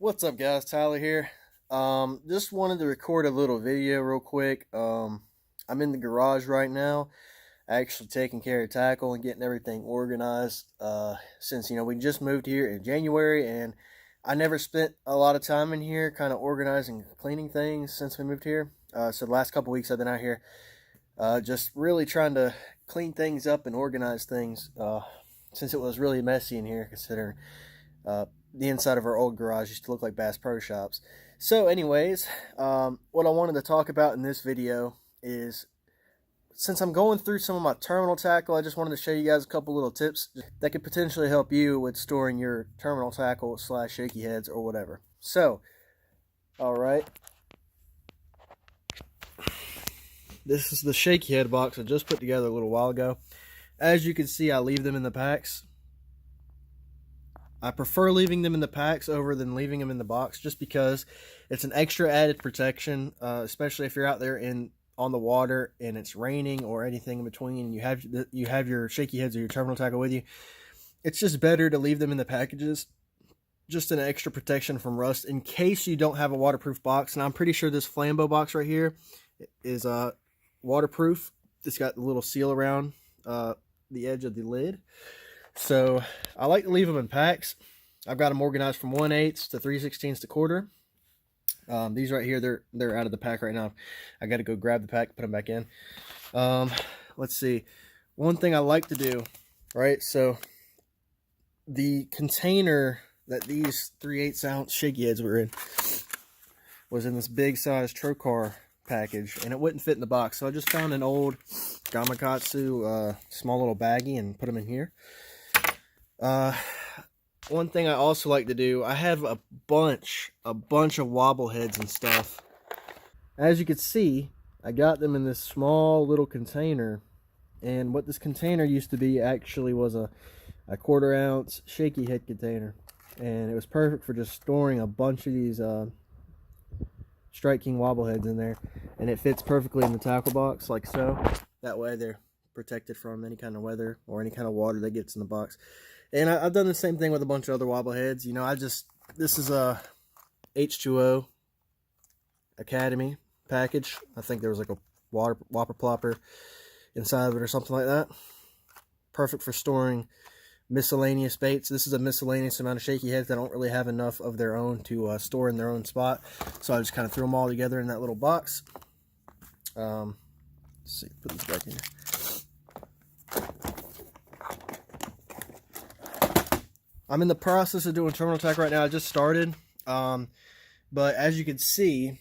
What's up, guys? Tyler here. Just wanted to record a little video real quick. I'm in the garage right now, actually taking care of tackle and getting everything organized. Since we just moved here in January, and I never spent a lot of time in here, kind of organizing, cleaning things since we moved here. So the last couple weeks I've been out here, just really trying to clean things up and organize things. Since it was really messy in here, considering the inside of our old garage used to look like Bass Pro Shops. So anyways, what I wanted to talk about in this video is, since I'm going through some of my terminal tackle, I just wanted to show you guys a couple little tips that could potentially help you with storing your terminal tackle / shaky heads or whatever. So, alright. This is the shaky head box I just put together a little while ago. As you can see, I leave them in the packs. I prefer leaving them in the packs over than leaving them in the box, just because it's an extra added protection, especially if you're out there on the water and it's raining or anything in between, and you have your shaky heads or your terminal tackle with you. It's just better to leave them in the packages, just an extra protection from rust in case you don't have a waterproof box. And I'm pretty sure this Flambeau box right here is waterproof. It's got the little seal around the edge of the lid. So I like to leave them in packs. I've got them organized from 1/8 to 3/16 to quarter. These right here, they're out of the pack right now. I got to go grab the pack, put them back in. Let's see. One thing I like to do, right? So the container that these 3/8 ounce shaky heads were in was in this big size Trocar package, and it wouldn't fit in the box. So I just found an old Gamakatsu small little baggie and put them in here. One thing I also like to do, I have a bunch of wobble heads and stuff. As you can see, I got them in this small little container, and what this container used to be actually was a 1/4 ounce shaky head container, and it was perfect for just storing a bunch of these Strike King wobble heads in there, and it fits perfectly in the tackle box like so. That way they're protected from any kind of weather or any kind of water that gets in the box. And I've done the same thing with a bunch of other wobble heads. This is a H2O Academy package. I think there was like a whopper plopper inside of it or something like that. Perfect for storing miscellaneous baits. This is a miscellaneous amount of shaky heads that don't really have enough of their own to store in their own spot. So I just kind of threw them all together in that little box. Let's see, put this back in here. I'm in the process of doing terminal tack right now. I just started, but as you can see,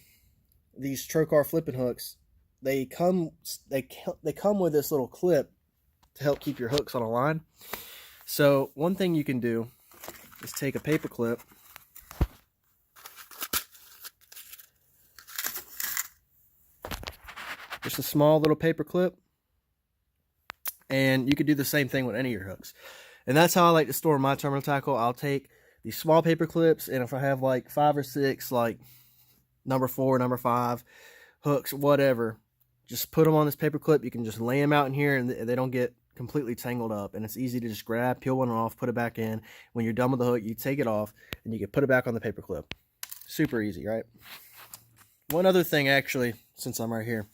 these Trocar flipping hooks, they come with this little clip to help keep your hooks on a line. So one thing you can do is take a paper clip, just a small little paper clip, and you could do the same thing with any of your hooks. And that's how I like to store my terminal tackle. I'll take these small paper clips, and if I have like 5 or 6, like number 4, number 5 hooks, whatever, just put them on this paper clip. You can just lay them out in here, and they don't get completely tangled up. And it's easy to just grab, peel one off, put it back in. When you're done with the hook, you take it off, and you can put it back on the paper clip. Super easy, right? One other thing, actually, since I'm right here.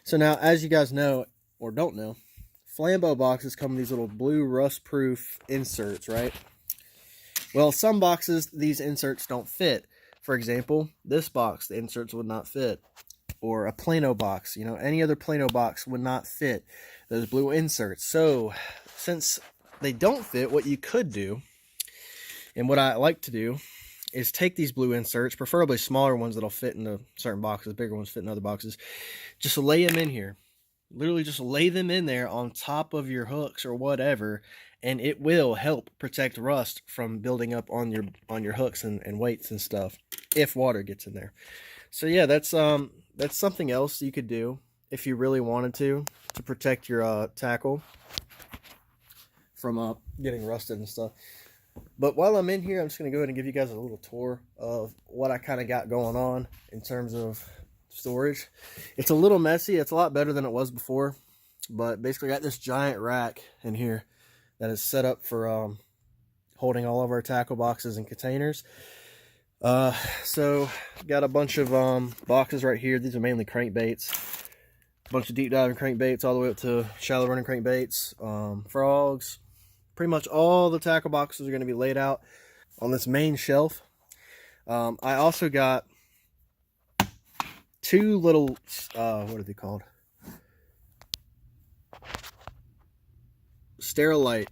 So now, as you guys know, or don't know, Flambeau boxes come with these little blue rust-proof inserts, right? Well, some boxes, these inserts don't fit. For example, this box, the inserts would not fit. Or a Plano box, any other Plano box would not fit those blue inserts. So, since they don't fit, what you could do, and what I like to do, is take these blue inserts, preferably smaller ones that'll fit into certain boxes, bigger ones fit in other boxes, just lay them in here. Literally just lay them in there on top of your hooks or whatever, and it will help protect rust from building up on your hooks and weights and stuff if water gets in there. So yeah, that's something else you could do if you really wanted to protect your tackle from getting rusted and stuff. But while I'm in here, I'm just going to go ahead and give you guys a little tour of what I kind of got going on in terms of storage. It's a little messy. It's a lot better than it was before, but basically I got this giant rack in here that is set up for holding all of our tackle boxes and containers. So got a bunch of boxes right here. These are mainly crankbaits. A bunch of deep diving crankbaits all the way up to shallow running crankbaits, frogs. Pretty much all the tackle boxes are going to be laid out on this main shelf. I also got two little, what are they called? Sterilite.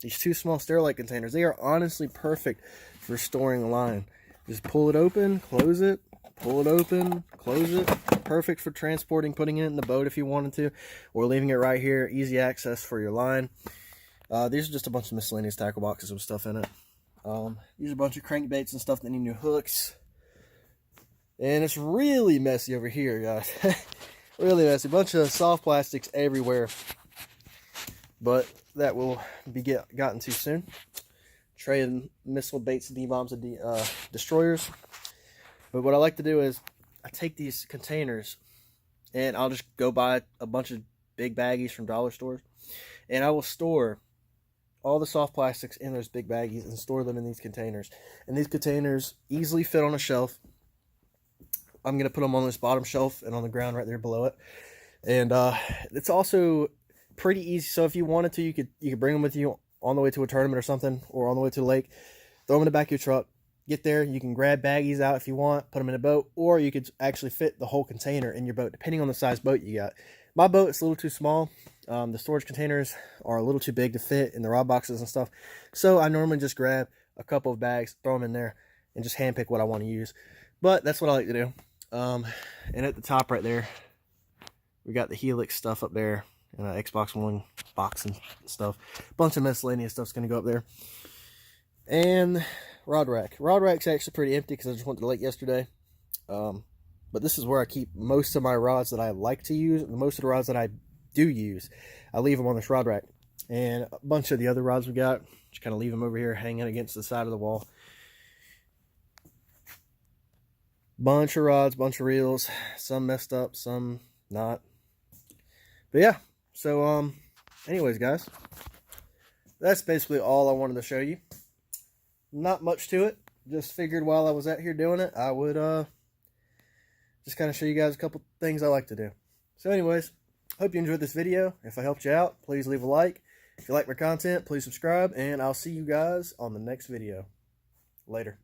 These two small Sterilite containers. They are honestly perfect for storing a line. Just pull it open, close it, pull it open, close it. Perfect for transporting, putting it in the boat if you wanted to, or leaving it right here. Easy access for your line. These are just a bunch of miscellaneous tackle boxes with stuff in it. These are a bunch of crankbaits and stuff that need new hooks. And it's really messy over here, guys. Really messy. Bunch of soft plastics everywhere. But that will be gotten to soon. Tray of missile baits, D-bombs, and destroyers. But what I like to do is I take these containers and I'll just go buy a bunch of big baggies from dollar stores. And I will store all the soft plastics in those big baggies and store them in these containers. And these containers easily fit on a shelf. I'm going to put them on this bottom shelf and on the ground right there below it. And it's also pretty easy. So if you wanted to, you could bring them with you on the way to a tournament or something, or on the way to the lake. Throw them in the back of your truck. Get there. You can grab baggies out if you want, put them in a boat, or you could actually fit the whole container in your boat, depending on the size boat you got. My boat is a little too small. The storage containers are a little too big to fit in the rod boxes and stuff. So I normally just grab a couple of bags, throw them in there, and just handpick what I want to use. But that's what I like to do. And at the top right there, we got the Helix stuff up there, and an Xbox One box and stuff. A bunch of miscellaneous stuff's going to go up there. And rod rack. Rod rack's actually pretty empty because I just went to the lake yesterday. But this is where I keep most of my rods that I like to use. And most of the rods that I do use, I leave them on this rod rack. And a bunch of the other rods we got, just kind of leave them over here hanging against the side of the wall. Bunch of rods, bunch of reels, some messed up, some not. But yeah, so anyways, guys, that's basically all I wanted to show you. Not much to it. Just figured while I was out here doing it, I would just kind of show you guys a couple things I like to do. So anyways, hope you enjoyed this video. If I helped you out, please leave a like. If you like my content, please subscribe, and I'll see you guys on the next video. Later.